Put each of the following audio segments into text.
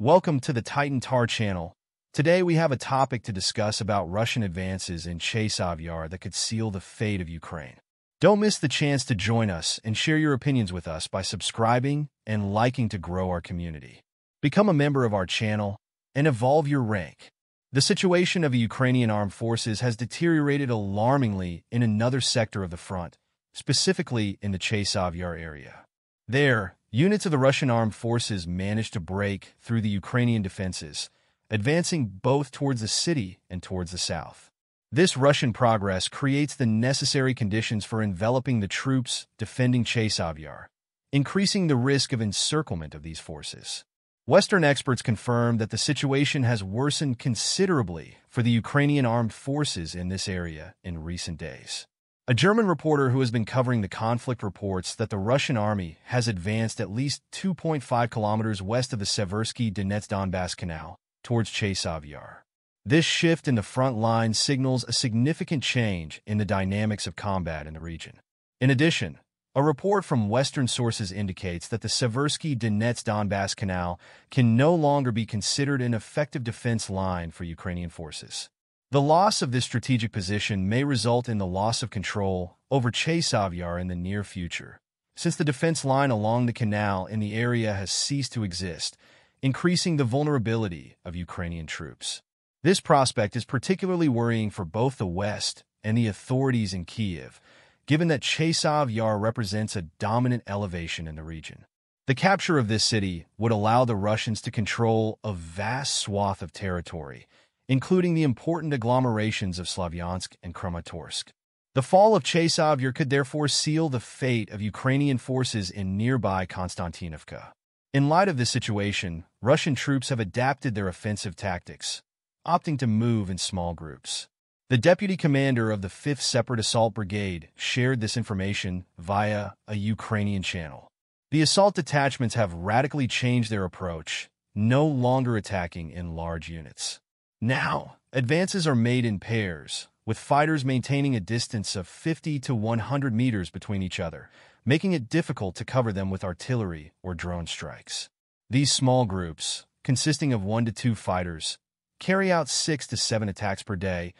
Welcome to the Titan Tar channel. Today we have a topic to discuss about Russian advances in Chasov Yar that could seal the fate of Ukraine. Don't miss the chance to join us and share your opinions with us by subscribing and liking to grow our community. Become a member of our channel and evolve your rank. The situation of the Ukrainian armed forces has deteriorated alarmingly in another sector of the front, specifically in the Chasov Yar area. There, units of the Russian armed forces managed to break through the Ukrainian defenses, advancing both towards the city and towards the south. This Russian progress creates the necessary conditions for enveloping the troops defending Chasov Yar, increasing the risk of encirclement of these forces. Western experts confirm that the situation has worsened considerably for the Ukrainian armed forces in this area in recent days. A German reporter who has been covering the conflict reports that the Russian army has advanced at least 2.5 kilometers west of the Seversky Donetsk-Donbass Canal towards Chasov Yar. This shift in the front line signals a significant change in the dynamics of combat in the region. In addition, a report from Western sources indicates that the Seversky Donetsk-Donbass Canal can no longer be considered an effective defense line for Ukrainian forces. The loss of this strategic position may result in the loss of control over Chasov Yar in the near future, since the defense line along the canal in the area has ceased to exist, increasing the vulnerability of Ukrainian troops. This prospect is particularly worrying for both the West and the authorities in Kyiv, given that Chasov Yar represents a dominant elevation in the region. The capture of this city would allow the Russians to control a vast swath of territory, including the important agglomerations of Slavyansk and Kramatorsk. The fall of Chasov Yar could therefore seal the fate of Ukrainian forces in nearby Konstantinovka. In light of this situation, Russian troops have adapted their offensive tactics, opting to move in small groups. The deputy commander of the 5th Separate Assault Brigade shared this information via a Ukrainian channel. The assault detachments have radically changed their approach, no longer attacking in large units. Now, advances are made in pairs, with fighters maintaining a distance of 50 to 100 meters between each other, making it difficult to cover them with artillery or drone strikes. These small groups, consisting of 1 to 2 fighters, carry out 6 to 7 attacks per day,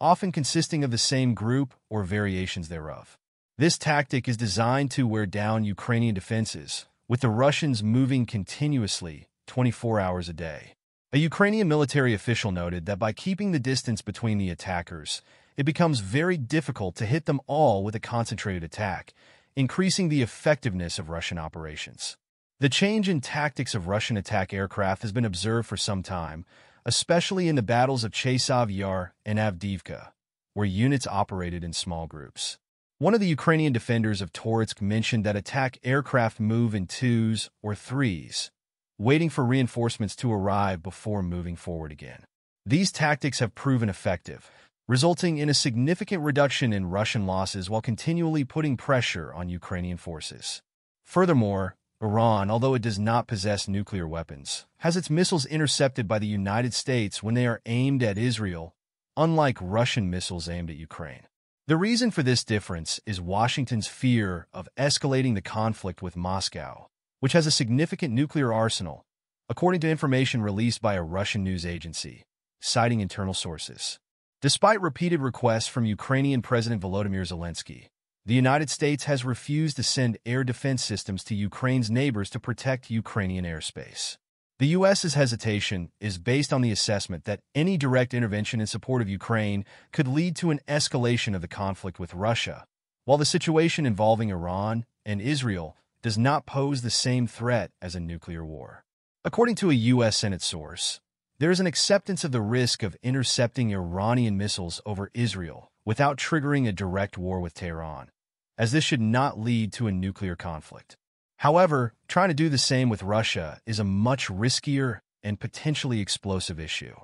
often consisting of the same group or variations thereof. This tactic is designed to wear down Ukrainian defenses, with the Russians moving continuously 24 hours a day. A Ukrainian military official noted that by keeping the distance between the attackers, it becomes very difficult to hit them all with a concentrated attack, increasing the effectiveness of Russian operations. The change in tactics of Russian attack aircraft has been observed for some time, especially in the battles of Chasov Yar and Avdiivka, where units operated in small groups. One of the Ukrainian defenders of Toretsk mentioned that attack aircraft move in 2s or 3s, waiting for reinforcements to arrive before moving forward again. These tactics have proven effective, resulting in a significant reduction in Russian losses while continually putting pressure on Ukrainian forces. Furthermore, Iran, although it does not possess nuclear weapons, has its missiles intercepted by the United States when they are aimed at Israel, unlike Russian missiles aimed at Ukraine. The reason for this difference is Washington's fear of escalating the conflict with Moscow, which has a significant nuclear arsenal, according to information released by a Russian news agency, citing internal sources. Despite repeated requests from Ukrainian President Volodymyr Zelensky, the United States has refused to send air defense systems to Ukraine's neighbors to protect Ukrainian airspace. The U.S.'s hesitation is based on the assessment that any direct intervention in support of Ukraine could lead to an escalation of the conflict with Russia, while the situation involving Iran and Israel does not pose the same threat as a nuclear war. According to a U.S. Senate source, there is an acceptance of the risk of intercepting Iranian missiles over Israel without triggering a direct war with Tehran, as this should not lead to a nuclear conflict. However, trying to do the same with Russia is a much riskier and potentially explosive issue.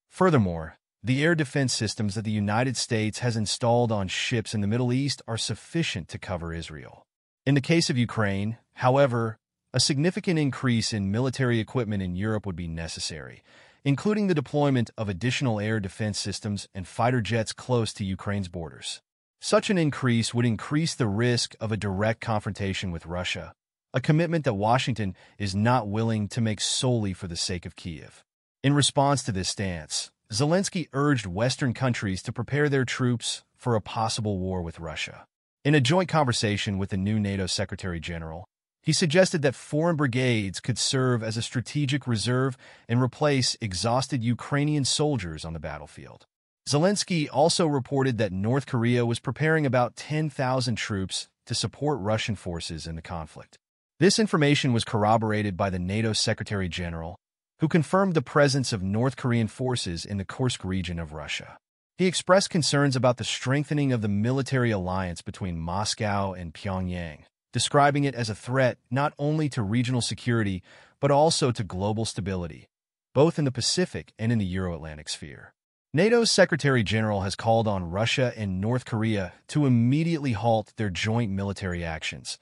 Furthermore, the air defense systems that the United States has installed on ships in the Middle East are sufficient to cover Israel. In the case of Ukraine, however, a significant increase in military equipment in Europe would be necessary, including the deployment of additional air defense systems and fighter jets close to Ukraine's borders. Such an increase would increase the risk of a direct confrontation with Russia, a commitment that Washington is not willing to make solely for the sake of Kyiv. In response to this stance, Zelensky urged Western countries to prepare their troops for a possible war with Russia. In a joint conversation with the new NATO Secretary General, he suggested that foreign brigades could serve as a strategic reserve and replace exhausted Ukrainian soldiers on the battlefield. Zelensky also reported that North Korea was preparing about 10,000 troops to support Russian forces in the conflict. This information was corroborated by the NATO Secretary General, who confirmed the presence of North Korean forces in the Kursk region of Russia. He expressed concerns about the strengthening of the military alliance between Moscow and Pyongyang, describing it as a threat not only to regional security but also to global stability, both in the Pacific and in the Euro-Atlantic sphere. NATO's Secretary General has called on Russia and North Korea to immediately halt their joint military actions,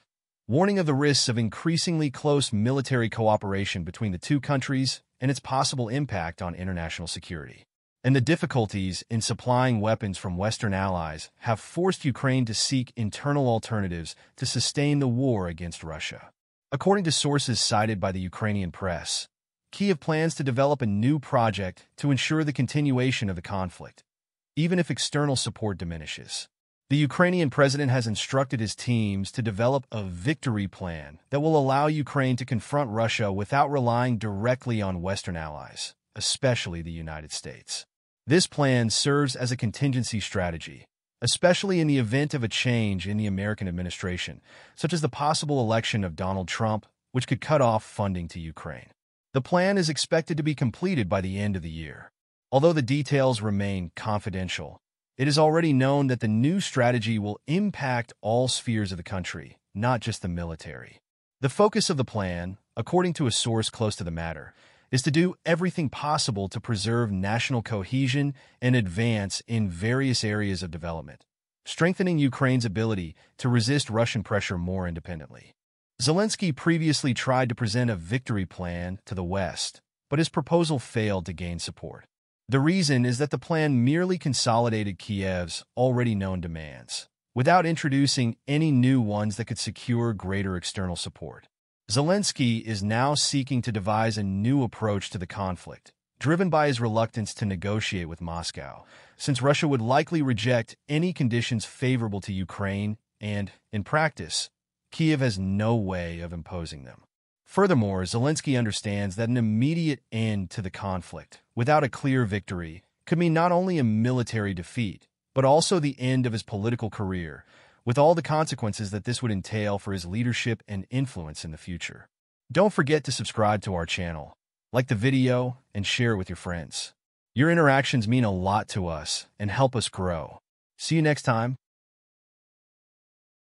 warning of the risks of increasingly close military cooperation between the two countries and its possible impact on international security. And the difficulties in supplying weapons from Western allies have forced Ukraine to seek internal alternatives to sustain the war against Russia. According to sources cited by the Ukrainian press, Kyiv plans to develop a new project to ensure the continuation of the conflict, even if external support diminishes. The Ukrainian president has instructed his teams to develop a victory plan that will allow Ukraine to confront Russia without relying directly on Western allies, especially the United States. This plan serves as a contingency strategy, especially in the event of a change in the American administration, such as the possible election of Donald Trump, which could cut off funding to Ukraine. The plan is expected to be completed by the end of the year. Although the details remain confidential, it is already known that the new strategy will impact all spheres of the country, not just the military. The focus of the plan, according to a source close to the matter, is to do everything possible to preserve national cohesion and advance in various areas of development, strengthening Ukraine's ability to resist Russian pressure more independently. Zelensky previously tried to present a victory plan to the West, but his proposal failed to gain support. The reason is that the plan merely consolidated Kyiv's already known demands, without introducing any new ones that could secure greater external support. Zelensky is now seeking to devise a new approach to the conflict, driven by his reluctance to negotiate with Moscow, since Russia would likely reject any conditions favorable to Ukraine and, in practice, Kyiv has no way of imposing them. Furthermore, Zelensky understands that an immediate end to the conflict, without a clear victory, could mean not only a military defeat, but also the end of his political career, with all the consequences that this would entail for his leadership and influence in the future. Don't forget to subscribe to our channel, like the video, and share it with your friends. Your interactions mean a lot to us and help us grow. See you next time.